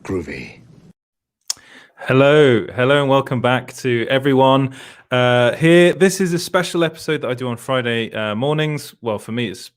Groovy. Hello, and welcome back to everyone. Here, this is a special episode that I do on Friday mornings. Well, for me, it's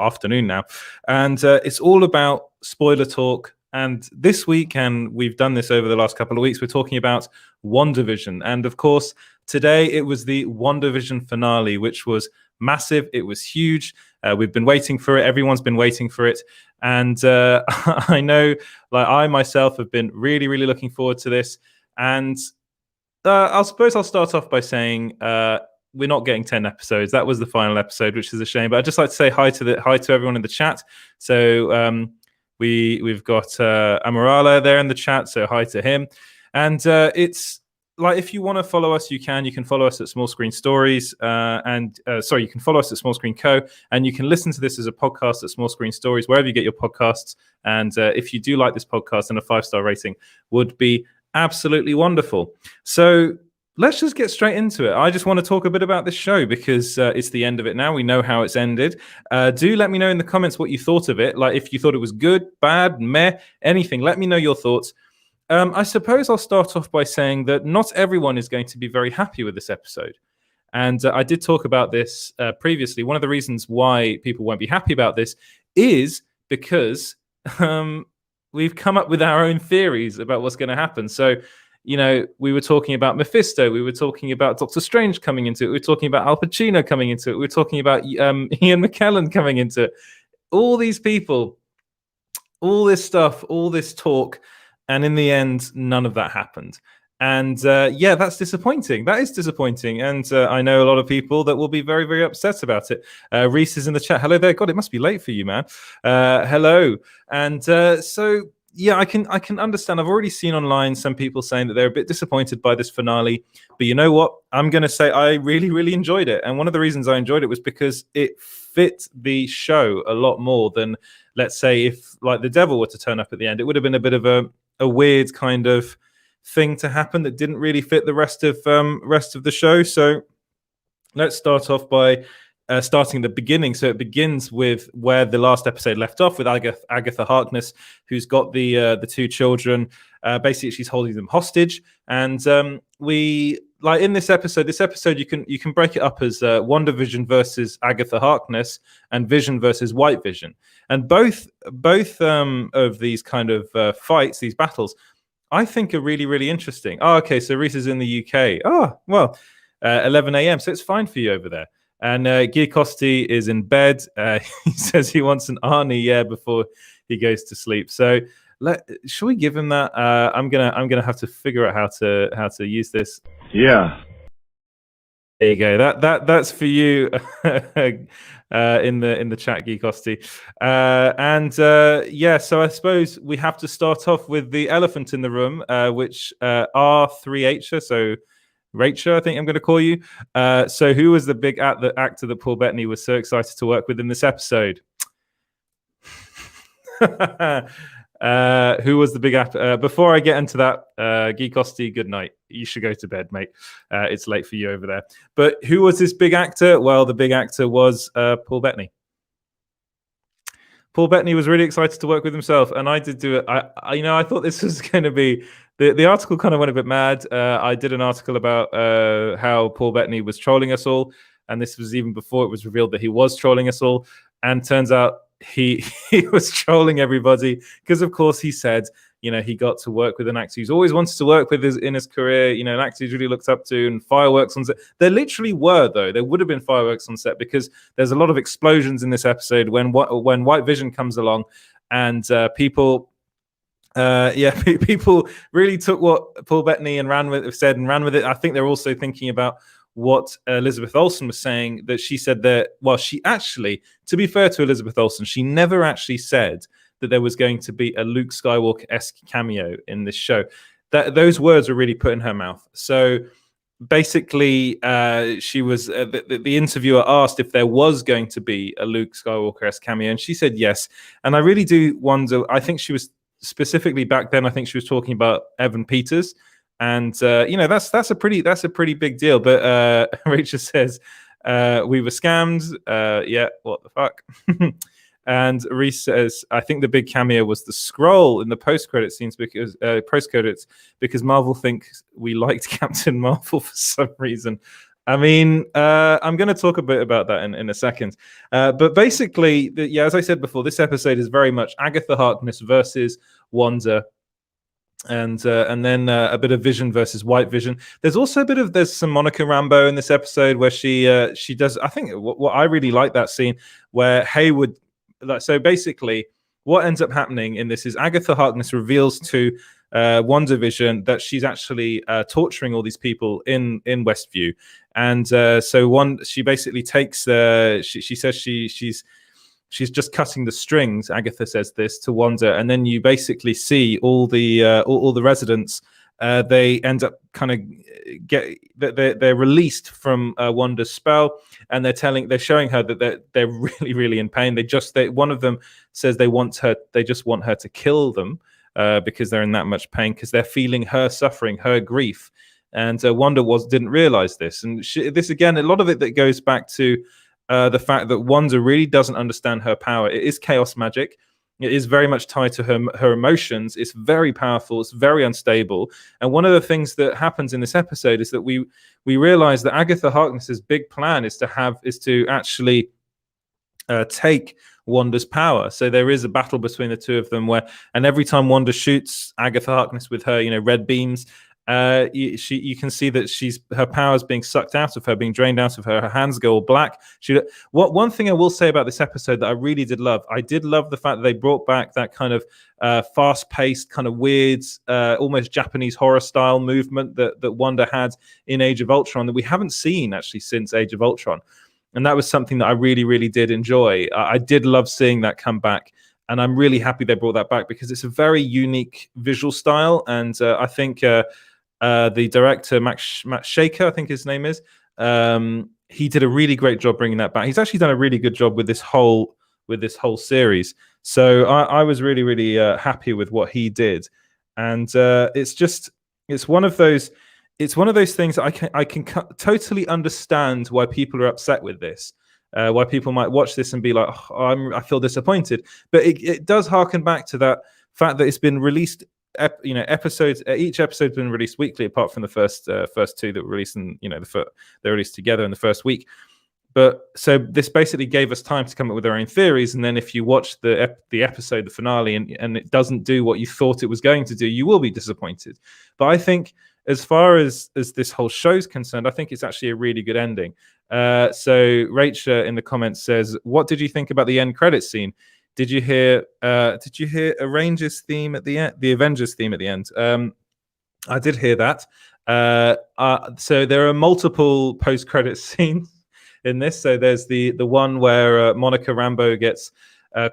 afternoon now, and it's all about spoiler talk. And this week, and we've done this over the last couple of weeks, we're talking about WandaVision. And of course, today it was the WandaVision finale, which was massive. It was huge. We've been waiting for it. Everyone's been waiting for it. And I know, like, I myself have been really, really looking forward to this. And I suppose I'll start off by saying we're not getting 10 episodes. That was the final episode, which is a shame. But I'd just like to say hi to everyone in the chat. So we've got Amarala there in the chat. So hi to him. And it's like, if you want to follow us, you can follow us at Small Screen Stories, you can follow us at Small Screen Co, and you can listen to this as a podcast at Small Screen Stories, wherever you get your podcasts. And if you do like this podcast, then a 5-star rating would be absolutely wonderful. So let's just get straight into it. I just want to talk a bit about this show because it's the end of it now. We know how it's ended. Do let me know in the comments what you thought of it. Like, if you thought it was good, bad, meh, anything, let me know your thoughts. I suppose I'll start off by saying that not everyone is going to be very happy with this episode. And I did talk about this previously. One of the reasons why people won't be happy about this is because we've come up with our own theories about what's going to happen. So, you know, we were talking about Mephisto. We were talking about Doctor Strange coming into it. We were talking about Al Pacino coming into it. We were talking about Ian McKellen coming into it. All these people, all this stuff, all this talk. And in the end, none of that happened. And that's disappointing. That is disappointing. And I know a lot of people that will be very, very upset about it. Reese is in the chat. Hello there. God, it must be late for you, man. Hello. And I can understand. I've already seen online some people saying that they're a bit disappointed by this finale. But you know what? I'm going to say I really, really enjoyed it. And one of the reasons I enjoyed it was because it fit the show a lot more than, let's say, if like the devil were to turn up at the end. It would have been a bit of a weird kind of thing to happen that didn't really fit the rest of the show. So let's start off by starting at the beginning. So it begins with where the last episode left off, with Agatha Harkness, who's got the two children. Basically, she's holding them hostage, and we, like, in this episode you can break it up as WandaVision versus Agatha Harkness and Vision versus White Vision. And both of these kind of fights, these battles, I think are really, really interesting. Oh, okay, so Reese is in the UK. Oh, well, 11 a.m., so it's fine for you over there. And Guy Costi is in bed. He says he wants an Arnie, before he goes to sleep. So should we give him that? I'm gonna have to figure out how to use this. Yeah. There you go. That's for you in the chat, Guy Costi. So I suppose we have to start off with the elephant in the room, which R3H. So Rachel, I think I'm going to call you. So who was the big actor that Paul Bettany was so excited to work with in this episode? Who was the big actor? Before I get into that, Guy Costi, good night. You should go to bed, mate. It's late for you over there. But who was this big actor? Well, the big actor was Paul Bettany. Paul Bettany was really excited to work with himself, and I did do it. I thought this was going to be the article kind of went a bit mad. I did an article about how Paul Bettany was trolling us all, and this was even before it was revealed that he was trolling us all. And turns out he was trolling everybody because, of course, he said, you know, he got to work with an actor he's always wanted to work with in his career, you know, an actor he's really looked up to, and fireworks on set. There literally were, though. There would have been fireworks on set because there's a lot of explosions in this episode when White Vision comes along, and people really took what Paul Bettany said and ran with it. I think they're also thinking about what Elizabeth Olsen was saying, that she said that, well, she actually, to be fair to Elizabeth Olsen, she never actually said that there was going to be a Luke Skywalker-esque cameo in this show. Those words were really put in her mouth. So basically, she was the interviewer asked if there was going to be a Luke Skywalker-esque cameo, and she said yes. And I really do wonder, I think she was specifically back then, I think she was talking about Evan Peters. And that's a pretty big deal. But Rachel says we were scammed. What the fuck? And Reese says, I think the big cameo was the scroll in the post-credit scenes because post-credits because Marvel thinks we liked Captain Marvel for some reason. I mean, I'm going to talk a bit about that in a second. But basically, yeah, as I said before, this episode is very much Agatha Harkness versus Wanda, and then a bit of Vision versus White Vision. There's some Monica Rambeau in this episode where she does. I think what I really like that scene where Hayward. So basically, what ends up happening in this is Agatha Harkness reveals to WandaVision that she's actually torturing all these people in Westview, and she basically takes she says she's just cutting the strings. Agatha says this to Wanda, and then you basically see all the residents. They end up kind of they're released from Wanda's spell, and they're showing her that they're really really in pain. One of them says they just want her to kill them because they're in that much pain because they're feeling her suffering, her grief, and Wanda didn't realize this. And this again, a lot of it that goes back to the fact that Wanda really doesn't understand her power. It is chaos magic. It is very much tied to her emotions. It's very powerful. It's very unstable. And one of the things that happens in this episode is that we realize that Agatha Harkness's big plan is to actually take Wanda's power. So there is a battle between the two of them and every time Wanda shoots Agatha Harkness with her, red beams, you can see that her power is being sucked out of her, being drained out of her. Her hands go all black. One thing I will say about this episode that I really did love, I did love the fact that they brought back that kind of fast-paced, kind of weird, almost Japanese horror style movement that Wanda had in Age of Ultron that we haven't seen actually since Age of Ultron. And that was something that I really, really did enjoy. I did love seeing that come back. And I'm really happy they brought that back because it's a very unique visual style. And I think the director, Matt Shaker, I think his name is, he did a really great job bringing that back. He's actually done a really good job with this whole series. So I was really, really happy with what he did. And it's one of those things that I can totally understand why people are upset with this. Why people might watch this and be like, oh, I feel disappointed. But it does harken back to that fact that it's been released. Episodes. Each episode's been released weekly, apart from the first two that were released, and they're released together in the first week. But so this basically gave us time to come up with our own theories, and then if you watch the episode, the finale, and it doesn't do what you thought it was going to do, you will be disappointed. But I think, as far as this whole show's concerned, I think it's actually a really good ending. So Rachel in the comments says, "What did you think about the end credits scene? Did you hear a Rangers theme at the end, the Avengers theme at the end?" I did hear that. So there are multiple post-credit scenes in this. So there's the one where Monica Rambeau gets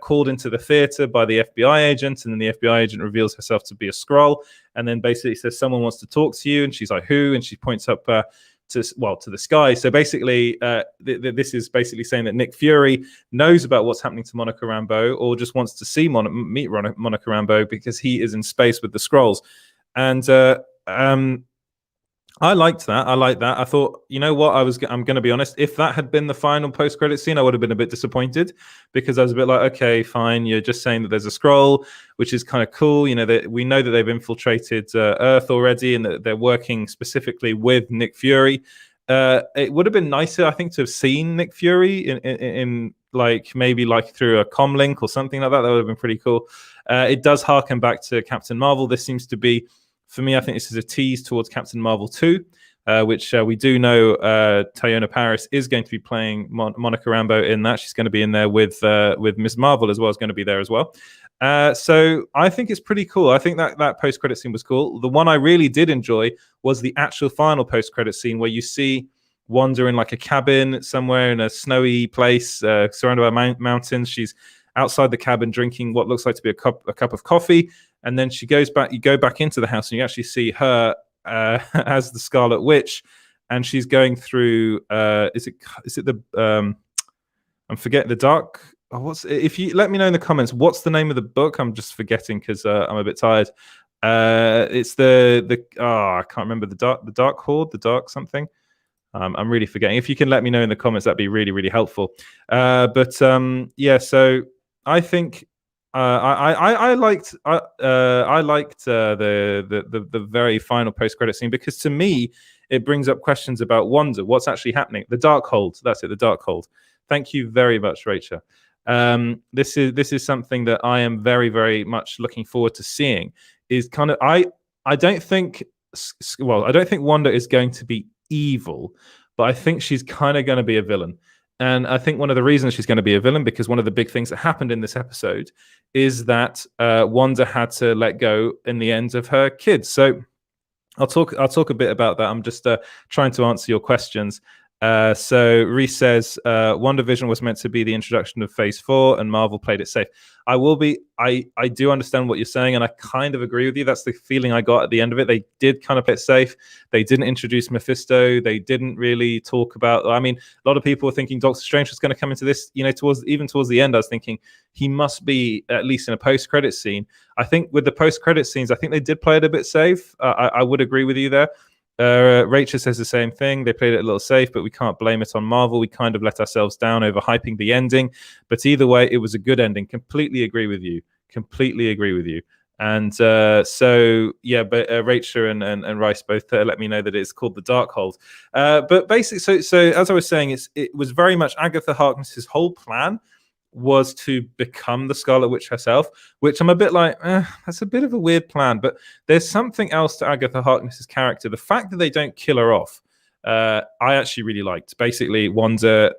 called into the theater by the FBI agent, and then the FBI agent reveals herself to be a Skrull, and then basically says, "Someone wants to talk to you," and she's like, "Who?" And she points up to the sky. So basically, this is basically saying that Nick Fury knows about what's happening to Monica Rambeau, or just wants to see meet Monica Rambeau because he is in space with the Skrulls. And I liked that. I thought, you know what? I'm going to be honest. If that had been the final post-credit scene, I would have been a bit disappointed because I was a bit like, okay, fine. You're just saying that there's a Skrull, which is kind of cool. We know that they've infiltrated Earth already, and that they're working specifically with Nick Fury. It would have been nicer, I think, to have seen Nick Fury in like maybe like through a comm link or something like that. That would have been pretty cool. It does harken back to Captain Marvel. This seems to be, for me, I think this is a tease towards Captain Marvel 2, which we do know Teyonah Parris is going to be playing Monica Rambeau in that. She's going to be in there with Ms. Marvel as well, is going to be there as well. So I think it's pretty cool. I think that post-credit scene was cool. The one I really did enjoy was the actual final post-credit scene where you see Wanda in like a cabin somewhere in a snowy place surrounded by mountains. She's outside the cabin drinking what looks like to be a cup of coffee. And then she goes back. You go back into the house, and you actually see her as the Scarlet Witch, and she's going through. Is it the? I'm forgetting the dark. Oh, if you let me know in the comments, what's the name of the book? I'm just forgetting because I'm a bit tired. It's I can't remember the dark horde, the dark something. I'm really forgetting. If you can let me know in the comments, that'd be really, really helpful. Yeah, so I think I liked the very final post credit scene because to me it brings up questions about Wanda. What's actually happening? The Darkhold. That's it. The Darkhold. Thank you very much, Rachel. This is something that I am very very much looking forward to seeing. Is kind of I don't think I don't think Wanda is going to be evil, but I think she's kind of going to be a villain. And I think one of the reasons she's going to be a villain, because one of the big things that happened in this episode is that Wanda had to let go in the end of her kids. So I'll talk a bit about that. I'm just trying to answer your questions. So Reese says WandaVision was meant to be the introduction of Phase 4, and Marvel played it safe. I do understand what you're saying, and I kind of agree with you. That's the feeling I got at the end of it. They did kind of play it safe. They didn't introduce Mephisto. They didn't really talk about. I mean, a lot of people were thinking Doctor Strange was going to come into this. Towards the end, I was thinking he must be at least in a post-credit scene. I think with the post-credit scenes, I think they did play it a bit safe. I would agree with you there. Rachel says the same thing. They played it a little safe, but we can't blame it on Marvel. We kind of let ourselves down over hyping the ending. But either way, it was a good ending. Completely agree with you. And so, yeah, but Rachel and Rice both let me know that it's called the Darkhold. But basically, so as I was saying, it was very much Agatha Harkness's whole plan was to become the Scarlet Witch herself, which I'm a bit like, that's a bit of a weird plan. But there's something else to Agatha Harkness's character. The fact that they don't kill her off, I actually really liked. Basically, Wanda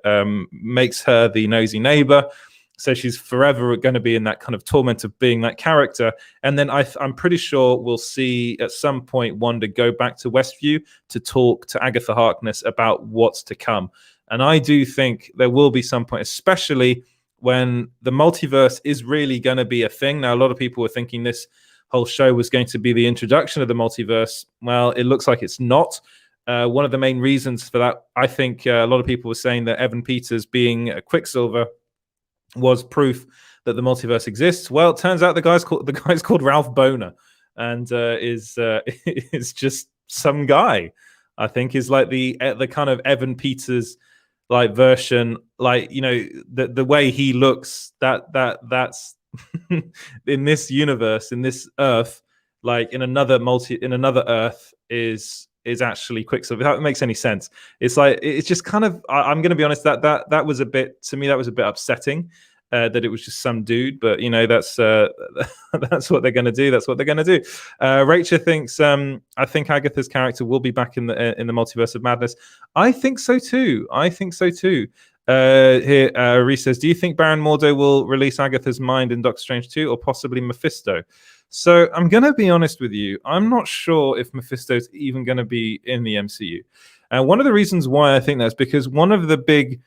makes her the nosy neighbor. So she's forever going to be in that kind of torment of being that character. And then I'm pretty sure we'll see at some point Wanda go back to Westview to talk to Agatha Harkness about what's to come. And I do think there will be some point, especially when the multiverse is really going to be a thing. Now, a lot of people were thinking this whole show was going to be the introduction of the multiverse. Well, it looks like it's not. One of the main reasons for that, I think a lot of people were saying that Evan Peters being a Quicksilver was proof that the multiverse exists. Well, it turns out the guy's called Ralph Boner, and is just some guy. I think is like the kind of Evan Peters like version, like the way he looks. That's in this universe, in this Earth, like in another Earth is actually Quicksilver. If that makes any sense. It's like it's just kind of. I'm going to be honest. That was a bit, to me, that was a bit upsetting. That it was just some dude, but that's that's what they're going to do. That's what they're going to do. Rachel thinks I think Agatha's character will be back in the multiverse of madness. I think so too. Here, Reese says, do you think Baron Mordo will release Agatha's mind in Doctor Strange 2 or possibly Mephisto? So I'm going to be honest with you. I'm not sure if Mephisto's even going to be in the MCU. And one of the reasons why I think that's because one of the big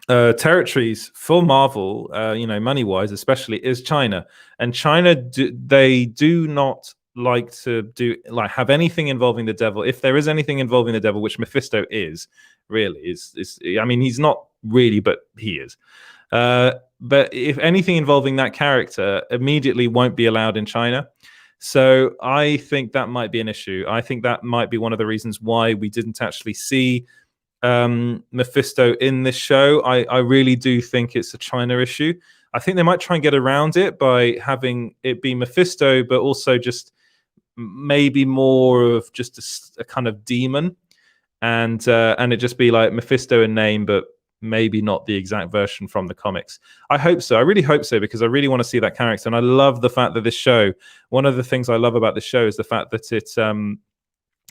territories for Marvel, money wise, especially, is China. And China, they do not like to have anything involving the devil. If there is anything involving the devil, which Mephisto is, I mean, he's not really, but he is. But if anything involving that character, immediately won't be allowed in China. So I think that might be an issue. I think that might be one of the reasons why we didn't actually see Mephisto in this show. I really do think it's a China issue. I think they might try and get around it by having it be Mephisto, but also just maybe more of just a kind of demon, and it just be like Mephisto in name, but maybe not the exact version from the comics. I hope so. I really hope so, because I really want to see that character. And I love the fact that this show, one of the things I love about this show is the fact that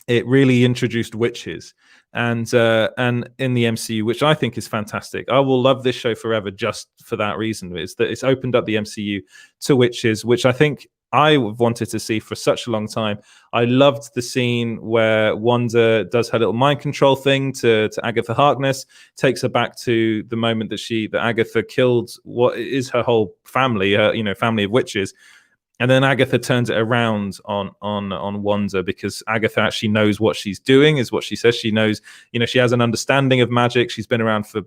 it really introduced witches and in the MCU, which I think is fantastic. I will love this show forever just for that reason. Is that it's opened up the MCU to witches, which I think I wanted to see for such a long time. I loved the scene where Wanda does her little mind control thing to Agatha Harkness, takes her back to the moment that Agatha killed what is her whole family, her family of witches. And then Agatha turns it around on Wanda, because Agatha actually knows what she's doing, is what she says. She knows, she has an understanding of magic. She's been around for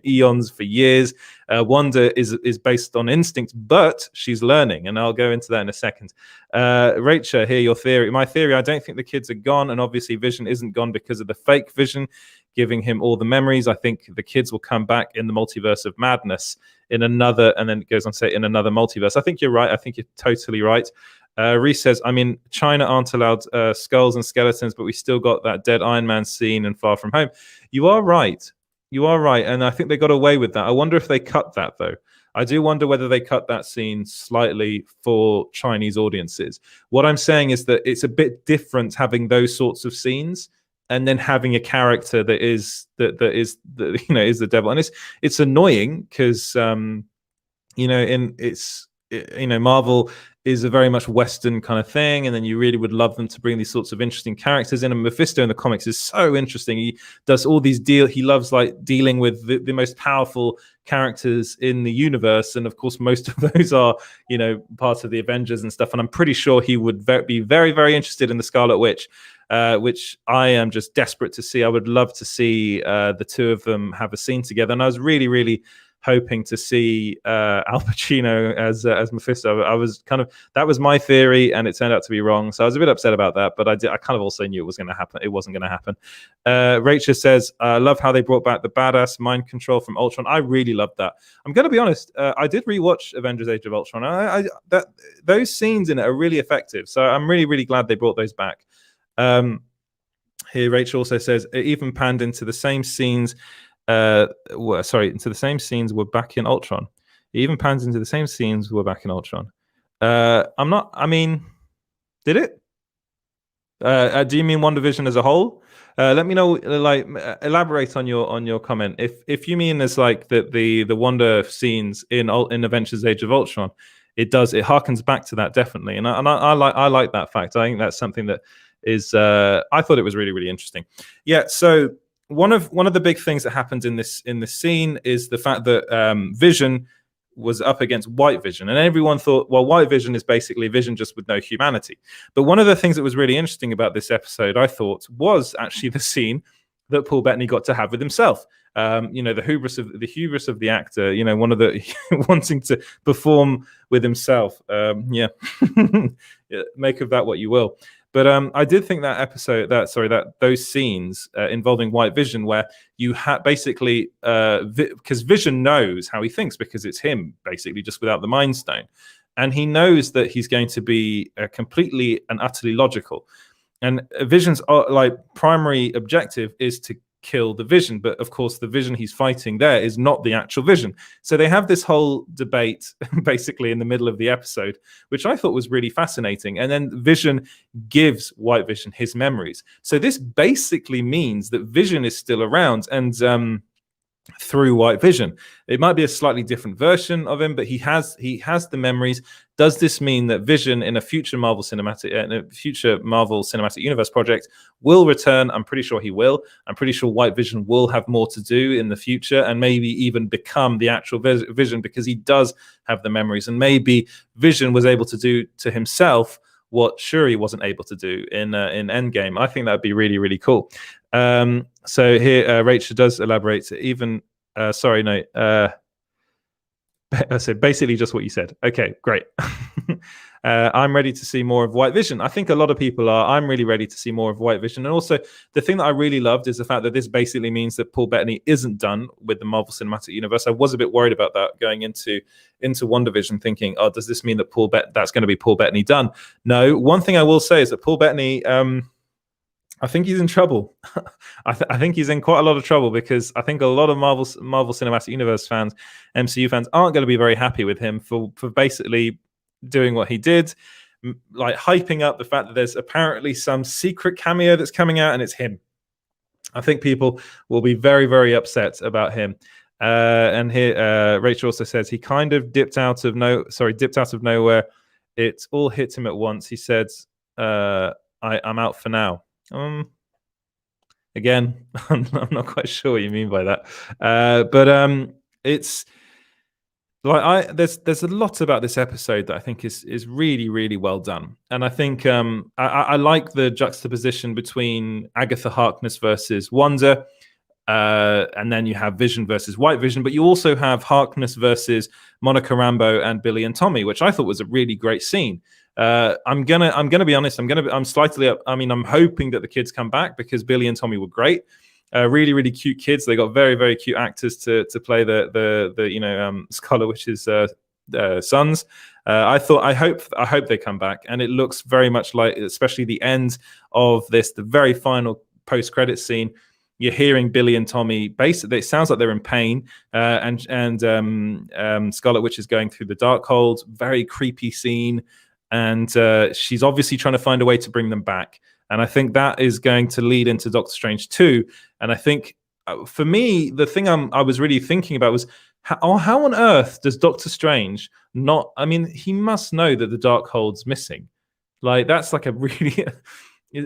eons, for years. Wanda is based on instinct, but she's learning, and I'll go into that in a second. Rachel, here your theory. My theory: I don't think the kids are gone, and obviously Vision isn't gone because of the fake Vision giving him all the memories. I think the kids will come back in the multiverse of madness in another, and then it goes on to say in another multiverse. I think you're right. I think you're totally right. Reese says, I mean, China aren't allowed skulls and skeletons, but we still got that dead Iron Man scene in Far From Home. You are right. You are right. And I think they got away with that. I wonder if they cut that, though. I do wonder whether they cut that scene slightly for Chinese audiences. What I'm saying is that it's a bit different having those sorts of scenes and then having a character that is is the devil. And it's annoying because Marvel is a very much Western kind of thing, and then you really would love them to bring these sorts of interesting characters in. And Mephisto in the comics is so interesting. He does all these he loves like dealing with the most powerful characters in the universe, and of course most of those are part of the Avengers and stuff. And I'm pretty sure he would be very, very interested in the Scarlet Witch, which I am just desperate to see. I would love to see the two of them have a scene together, and I was really, really hoping to see Al Pacino as Mephisto. That was my theory, and it turned out to be wrong. So I was a bit upset about that, but I kind of also knew it was going to happen. It wasn't going to happen. Rachel says, I love how they brought back the badass mind control from Ultron. I really loved that. I'm going to be honest. I did rewatch Avengers: Age of Ultron. Those scenes in it are really effective. So I'm really, really glad they brought those back. Here, Rachel also says, it even panned into the same scenes. Into the same scenes were back in Ultron. It even pans into the same scenes were back in Ultron. Did it? Do you mean WandaVision as a whole? Let me know. Elaborate on your comment. If you mean as like the Wanda scenes in Avengers: Age of Ultron, it harkens back to that definitely, and I like that fact. I think that's something that is. I thought it was really, really interesting. Yeah. So. One of the big things that happens in this scene is the fact that Vision was up against White Vision, and everyone thought, well, White Vision is basically Vision just with no humanity. But one of the things that was really interesting about this episode, I thought, was actually the scene that Paul Bettany got to have with himself. The hubris of the actor. One of the wanting to perform with himself. Yeah, make of that what you will. But I did think those scenes involving White Vision, where you basically because Vision knows how he thinks because it's him basically just without the Mind Stone, and he knows that he's going to be completely and utterly logical. And Vision's primary objective is to kill the Vision, but of course the Vision he's fighting there is not the actual Vision. So they have this whole debate basically in the middle of the episode, which I thought was really fascinating. And then Vision gives White Vision his memories. So this basically means that Vision is still around, and through White Vision, it might be a slightly different version of him, but he has the memories. Does this mean that Vision in a future Marvel Cinematic Universe project will return? I'm pretty sure he will. I'm pretty sure White Vision will have more to do in the future, and maybe even become the actual Vision, because he does have the memories, and maybe Vision was able to do to himself what Shuri wasn't able to do in Endgame. I think that would be really, really cool. So here, Rachel does elaborate. I said basically just what you said. Okay, great. I'm ready to see more of White Vision. I think a lot of people are. I'm really ready to see more of White Vision. And also, the thing that I really loved is the fact that this basically means that Paul Bettany isn't done with the Marvel Cinematic Universe. I was a bit worried about that going into WandaVision, thinking, oh, does this mean that that's going to be Paul Bettany done? No. One thing I will say is that Paul Bettany, I think he's in trouble. I think he's in quite a lot of trouble, because I think a lot of Marvel Cinematic Universe fans, MCU fans, aren't going to be very happy with him for basically doing what he did, like hyping up the fact that there's apparently some secret cameo that's coming out and it's him. I think people will be very, very upset about him. And here, Rachel also says he kind of dipped out of nowhere. It all hit him at once. He said, I'm out for now. Again, I'm not quite sure what you mean by that. But it's like there's a lot about this episode that I think is really, really well done. And I think I like the juxtaposition between Agatha Harkness versus Wanda. And then you have Vision versus White Vision, but you also have Harkness versus Monica Rambeau and Billy and Tommy, which I thought was a really great scene. I'm gonna be honest. I'm slightly up. I mean, I'm hoping that the kids come back because Billy and Tommy were great. Really, really cute kids. They got very, very cute actors to play the Scarlet Witch's sons. I hope they come back, and it looks very much like, especially the end of this, the very final post-credit scene. You're hearing Billy and Tommy. Basically, it sounds like they're in pain, and Scarlet Witch is going through the Darkhold. Very creepy scene, and she's obviously trying to find a way to bring them back. And I think that is going to lead into Doctor Strange 2. And I think, for me, the thing I was really thinking about was, how on earth does Doctor Strange not... I mean, he must know that the Darkhold's missing. Like, that's like a really...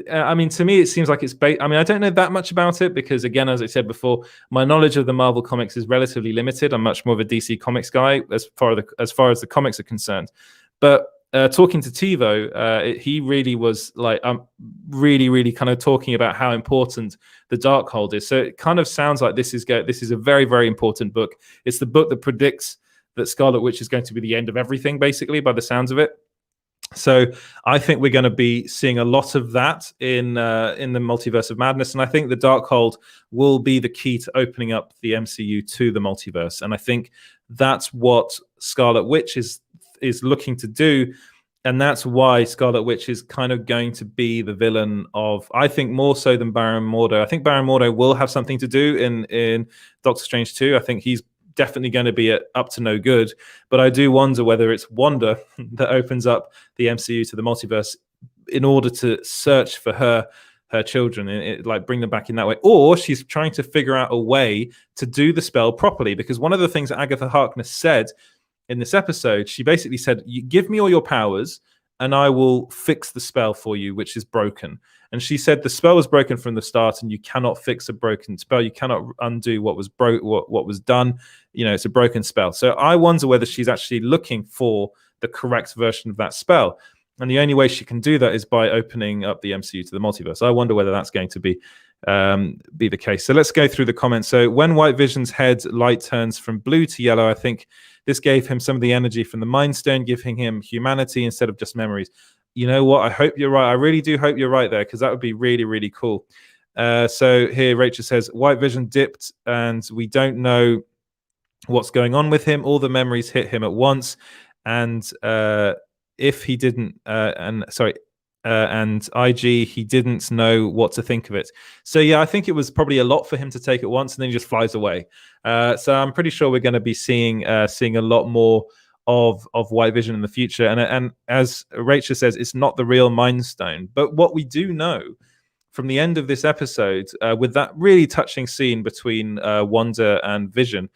I mean, to me, it seems like it's... I mean, I don't know that much about it because, again, as I said before, my knowledge of the Marvel comics is relatively limited. I'm much more of a DC Comics guy as far as the comics are concerned. But talking to TiVo, he really was like, really, really kind of talking about how important the Darkhold is. So it kind of sounds like this is a very, very important book. It's the book that predicts that Scarlet Witch is going to be the end of everything, basically, by the sounds of it. So I think we're going to be seeing a lot of that in the Multiverse of Madness, and I think the Darkhold will be the key to opening up the MCU to the multiverse. And I think that's what Scarlet Witch is looking to do, and that's why Scarlet Witch is kind of going to be the villain of, I think, more so than Baron Mordo. I think Baron Mordo will have something to do in Doctor Strange 2. I think he's definitely going to be up to no good, but I do wonder whether it's Wanda that opens up the MCU to the multiverse in order to search for her children and like bring them back in that way, or she's trying to figure out a way to do the spell properly. Because one of the things that Agatha Harkness said in this episode, she basically said, "You give me all your powers and I will fix the spell for you, which is broken." And she said the spell was broken from the start, and you cannot fix a broken spell. You cannot undo what was what was done. You know, it's a broken spell. So I wonder whether she's actually looking for the correct version of that spell. And the only way she can do that is by opening up the MCU to the multiverse. I wonder whether that's going to be the case. So let's go through the comments. So when White Vision's head light turns from blue to yellow, I think this gave him some of the energy from the Mind Stone, giving him humanity instead of just memories. You know what? I hope you're right. I really do hope you're right there, because that would be really, really cool. So here Rachel says, White Vision dipped and we don't know what's going on with him. All the memories hit him at once. And if he didn't, and IG, he didn't know what to think of it. So yeah, I think it was probably a lot for him to take at once, and then he just flies away. So I'm pretty sure we're going to be seeing a lot more of White Vision in the future. And as Rachel says, it's not the real Mind Stone. But what we do know from the end of this episode, with that really touching scene between Wanda and Vision,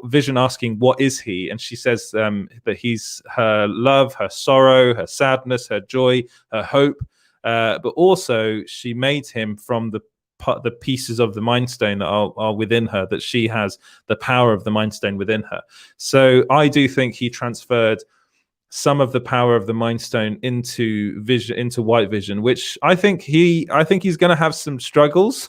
Vision asking, what is he? And she says that he's her love, her sorrow, her sadness, her joy, her hope. But also she made him from the pieces of the Mind Stone that are within her, that she has the power of the Mind Stone within her. So I do think he transferred some of the power of the Mind Stone into White Vision, which I think he's going to have some struggles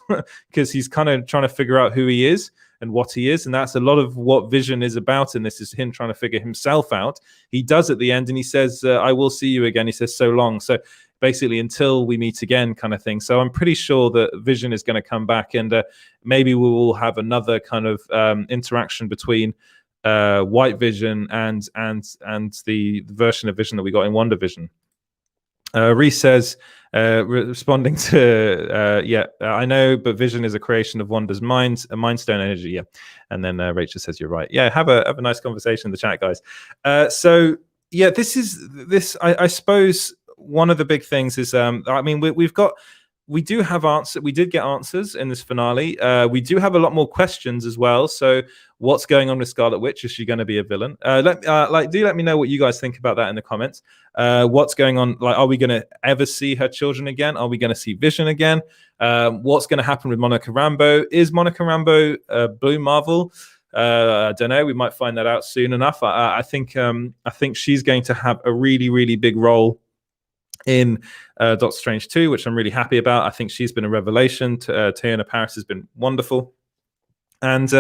because he's kind of trying to figure out who he is and what he is, and that's a lot of what Vision is about. And this is him trying to figure himself out. He does at the end, and he says, "I will see you again." He says, "So long." So basically, until we meet again, kind of thing. So I'm pretty sure that Vision is going to come back, and maybe we will have another kind of interaction between White Vision and the version of Vision that we got in WandaVision. Reese says, responding to, I know, but Vision is a creation of Wanda's mind, a Mind Stone energy. Yeah. And then Rachel says, you're right. Yeah, have a nice conversation in the chat, guys. So yeah, I suppose one of the big things is, I mean, we do have answers. We did get answers in this finale. We do have a lot more questions as well. So what's going on with Scarlet Witch? Is she going to be a villain? Do let me know what you guys think about that in the comments. What's going on? Like, are we going to ever see her children again? Are we going to see Vision again? What's going to happen with Monica Rambeau? Is Monica Rambeau Blue Marvel? I don't know. We might find that out soon enough. I think she's going to have a really, really big role in Doctor Strange 2, which I'm really happy about. I think she's been a revelation. Teyonah Parris has been wonderful. And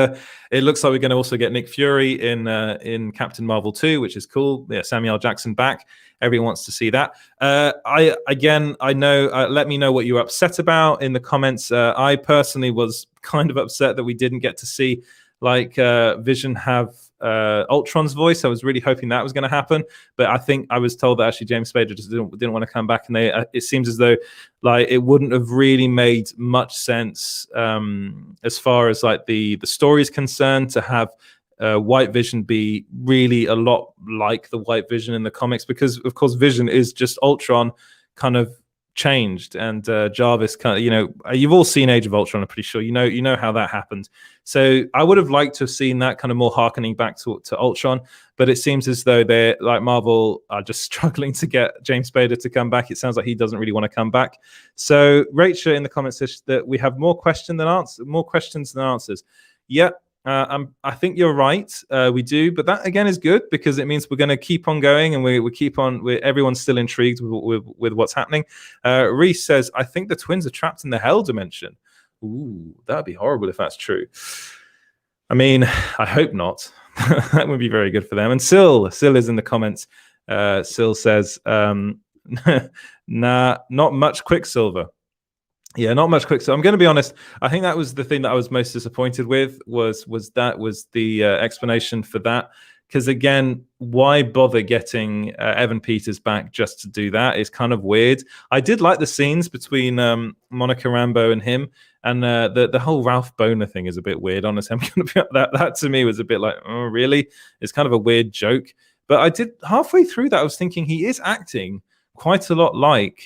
it looks like we're going to also get Nick Fury in Captain Marvel 2, which is cool. Yeah, Samuel L. Jackson back. Everyone wants to see that. I know. Let me know what you're upset about in the comments. I personally was kind of upset that we didn't get to see Vision have Ultron's voice. I was really hoping that was going to happen, but I think I was told that actually James Spader just didn't want to come back, and it seems as though it wouldn't have really made much sense as far as the story is concerned to have White Vision be really a lot like the White Vision in the comics, because of course Vision is just Ultron kind of changed, and Jarvis kind of, you've all seen Age of Ultron, I'm pretty sure you know how that happened. So I would have liked to have seen that kind of more harkening back to Ultron, but it seems as though they're Marvel are just struggling to get James Spader to come back. It sounds like he doesn't really want to come back. So Rachel in the comments says that we have more questions than answers. Yeah. I think you're right. We do, but that again is good because it means we're going to keep on going, and we keep on. Everyone's still intrigued with what's happening. Reese says, "I think the twins are trapped in the Hell dimension." Ooh, that'd be horrible if that's true. I mean, I hope not. That would be very good for them. And Sil is in the comments. Sil says, "Nah, not much Quicksilver." Yeah, not much quick. So I'm going to be honest. I think that was the thing that I was most disappointed with was the explanation for that. Because again, why bother getting Evan Peters back just to do that? It's kind of weird. I did like the scenes between Monica Rambeau and him, and the whole Ralph Boner thing is a bit weird. Honestly, I'm going to be that to me was a bit like, oh, really? It's kind of a weird joke. But I did halfway through that, I was thinking he is acting quite a lot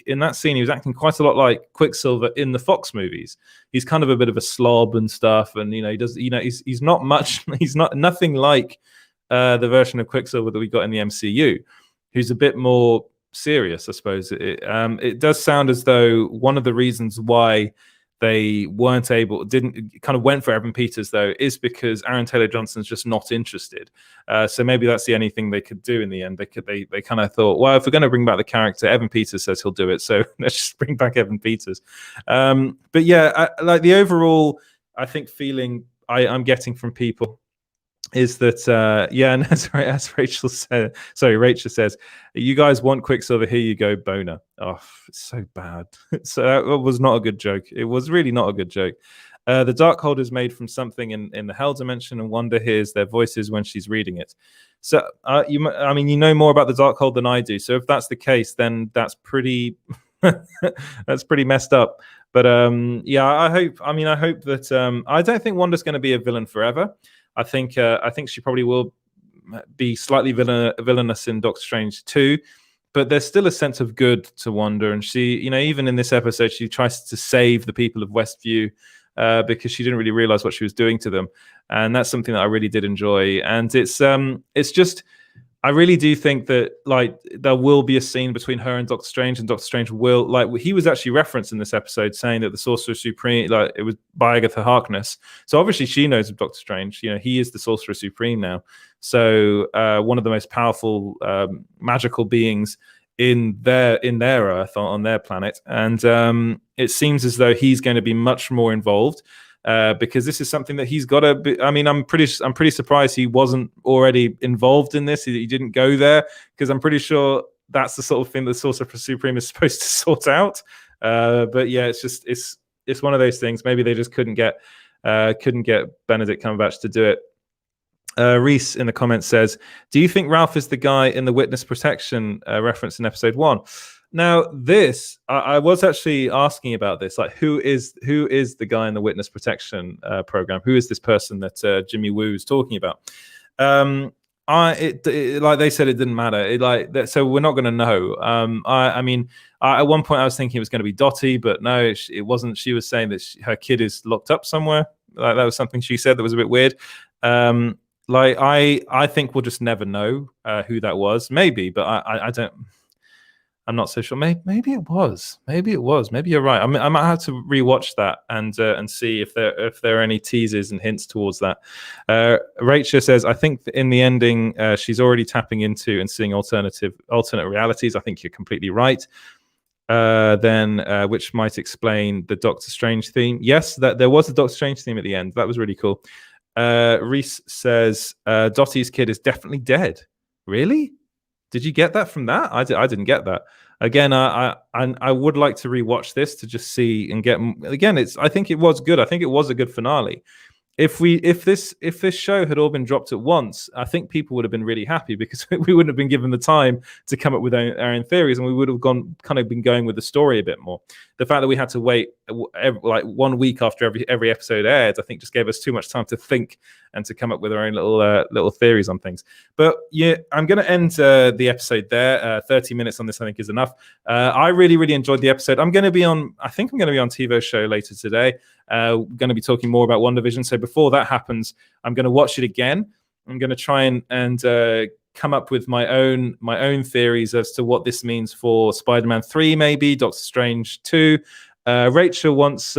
in that scene. He was acting quite a lot like Quicksilver in the Fox movies. He's kind of a bit of a slob and stuff, and he's not much. He's nothing like the version of Quicksilver that we got in the MCU, who's a bit more serious, I suppose. It does sound as though one of the reasons why they went for Evan Peters though is because Aaron Taylor Johnson's just not interested. So maybe that's the only thing they could do in the end. They kind of thought, well, if we're going to bring back the character, Evan Peters says he'll do it, so let's just bring back Evan Peters. But yeah, the overall, I think feeling I'm getting from people is that and as Rachel says, you guys want Quicksilver, here you go, Boner. Oh, it's so bad. So that was not a good joke. It was really not a good joke. The Darkhold is made from something in the Hell dimension, and Wanda hears their voices when she's reading it. So you know more about the Darkhold than I do, so if that's the case, then that's pretty that's pretty messed up. But I hope that I don't think Wanda's going to be a villain forever. I think she probably will be slightly villainous in Doctor Strange 2, but there's still a sense of good to Wanda, and she, even in this episode, she tries to save the people of Westview because she didn't really realize what she was doing to them, and that's something that I really did enjoy. And it's just, I really do think that there will be a scene between her and Doctor Strange will, he was actually referenced in this episode saying that the Sorcerer Supreme, it was by Agatha Harkness. So obviously she knows of Doctor Strange. He is the Sorcerer Supreme now. So one of the most powerful magical beings in their Earth, on their planet, and it seems as though he's going to be much more involved. Because this is something that he's got to be. I mean, I'm pretty surprised he wasn't already involved in this. He didn't go there, because I'm pretty sure that's the sort of thing that Sorcerer Supreme is supposed to sort out. But yeah, it's one of those things. Maybe they just couldn't get Benedict Cumberbatch to do it. Reese in the comments says, "Do you think Ralph is the guy in the witness protection reference in episode 1?" Now, this I was actually asking about this. Who is the guy in the witness protection program? Who is this person that Jimmy Woo is talking about? Like they said, it didn't matter. So we're not going to know. At one point I was thinking it was going to be Dottie, but no, it wasn't. She was saying that her kid is locked up somewhere. That was something she said that was a bit weird. I think we'll just never know who that was. Maybe, but I don't. I'm not so sure. Maybe it was. Maybe you're right. I might have to rewatch that and see if there are any teasers and hints towards that. Rachel says, I think in the ending, she's already tapping into and seeing alternate realities. I think you're completely right. Which might explain the Doctor Strange theme. Yes, that there was a Doctor Strange theme at the end. That was really cool. Reese says Dottie's kid is definitely dead. Really? Did you get that from that? I didn't get that. Again, I would like to rewatch this to just see and get. Again, I think it was good. I think it was a good finale. If this show had all been dropped at once, I think people would have been really happy because we wouldn't have been given the time to come up with our own theories, and we would have been going with the story a bit more. The fact that we had to wait like 1 week after every episode aired, I think just gave us too much time to think and to come up with our own little theories on things. But yeah, I'm going to end the episode there. 30 minutes on this, I think, is enough. I really enjoyed the episode. I think I'm going to be on TiVo's show later today. Going to be talking more about WandaVision. So before that happens, I'm going to watch it again. I'm going to try and come up with my own theories as to what this means for Spider-Man 3, maybe Doctor Strange 2. Rachel wants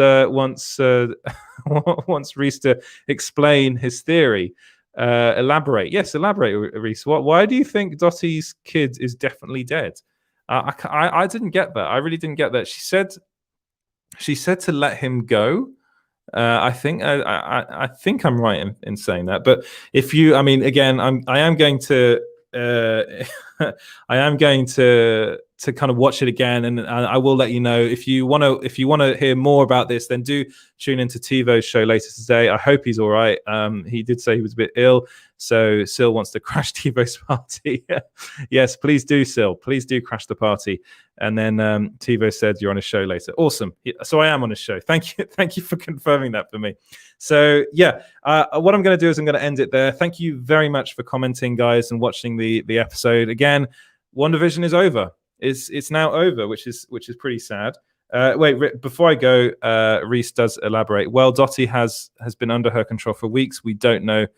Reese to explain his theory. Elaborate. Yes, elaborate, Reese. Why do you think Dottie's kid is definitely dead? I didn't get that. I really didn't get that. She said to let him go. I think I'm right in saying that. But if you, I mean, again, I am going to kind of watch it again, and I will let you know if you want to hear more about this. Then do tune into TiVo's show later today. I hope he's all right. He did say he was a bit ill, so Sil wants to crash TiVo's party. Yes, please do, Sil. Please do crash the party. And then TiVo said you're on a show later. Awesome. So I am on a show. Thank you for confirming that for me. So yeah, what I'm going to do is I'm going to end it there. Thank you very much for commenting, guys, and watching the episode. Again, WandaVision is over. It's now over, which is pretty sad. Wait, before I go, Reese does elaborate. Well, Dottie has been under her control for weeks. We don't know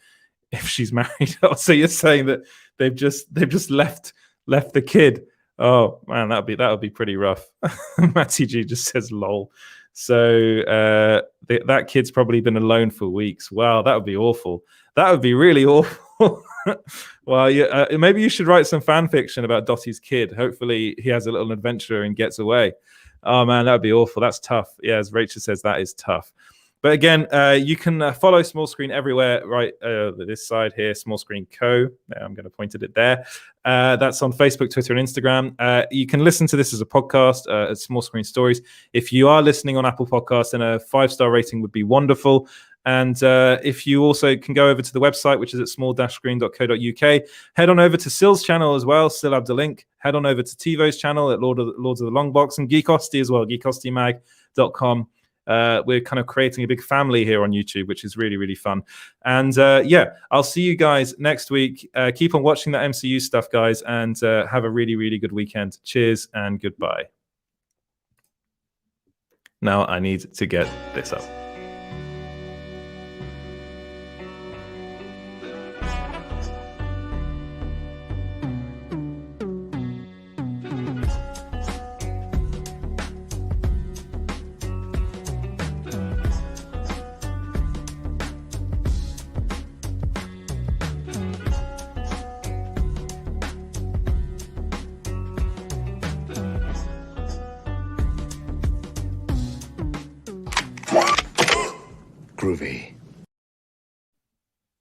if she's married. So you're saying that they've just left the kid. Oh man, that would be pretty rough. Matty G just says lol. So that kid's probably been alone for weeks. Wow, that would be awful. That would be really awful. Well, yeah, maybe you should write some fan fiction about Dottie's kid. Hopefully he has a little adventure and gets away. Oh man, that would be awful. That's tough. Yeah, as Rachel says, that is tough. But again, you can follow Small Screen everywhere, right? This side here, Small Screen Co. I'm going to point at it there. That's on Facebook, Twitter, and Instagram. You can listen to this as a podcast at Small Screen Stories. If you are listening on Apple Podcasts, then a 5-star rating would be wonderful. And if you also can go over to the website, which is at small-screen.co.uk, head on over to Sil's channel as well, Sil Abdelink. Head on over to TiVo's channel at Lords of the Long Box, and Geekosity as well, geekostymag.com. We're kind of creating a big family here on YouTube, which is really fun. And yeah, I'll see you guys next week. Keep on watching that MCU stuff, guys, and have a really good weekend. Cheers and goodbye. Now I need to get this up.